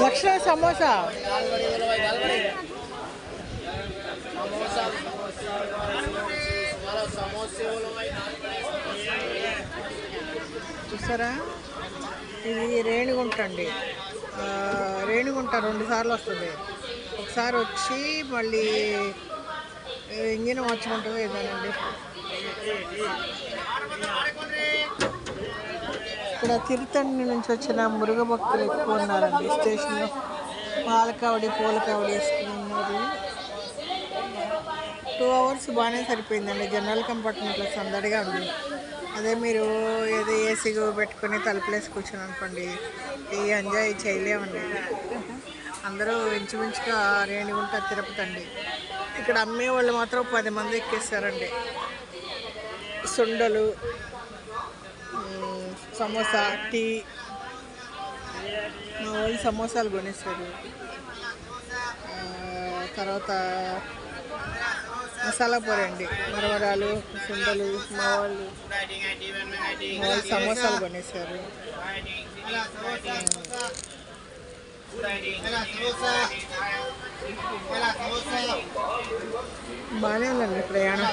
లక్షణ సమోసా చూసారా, ఇది రేణిగుంట అండి. రేణిగుంట 2 సార్లు వస్తుంది. ఒకసారి వచ్చి మళ్ళీ ఇంజిన్ మార్చుకుంటుందో ఏదోనండి. ఇక్కడ తిరుతండి నుంచి వచ్చిన మురుగ భక్తులు ఎక్కువ ఉన్నారండి. స్టేషన్లో పాలకావడి పూలకావడి వేసుకుని ఉన్నారు. 2 అవర్స్ బాగానే సరిపోయిందండి. జనరల్ కంపార్ట్మెంట్లో సందడిగా ఉంది. అదే మీరు ఏదో ఏసీ పెట్టుకొని తలుపులేసి కూర్చొని అనుకోండి, ఈ ఎంజాయ్ చేయలేమండి. అందరూ ఇంచుమించుగా రేణిగుంట తిరుపతి అండి. ఇక్కడ అమ్మే వాళ్ళు మాత్రం 10 మంది ఎక్కేస్తారండి. సుండలు, సమోసా, టీ. మా వాళ్ళు సమోసాలు కొనేస్తారు. తర్వాత మసాలా పొడి అండి, మరమరాలు, సుండలు. మా వాళ్ళు సమోసాలు కొనేసారు. బాగానే ఉందండి ప్రయాణం.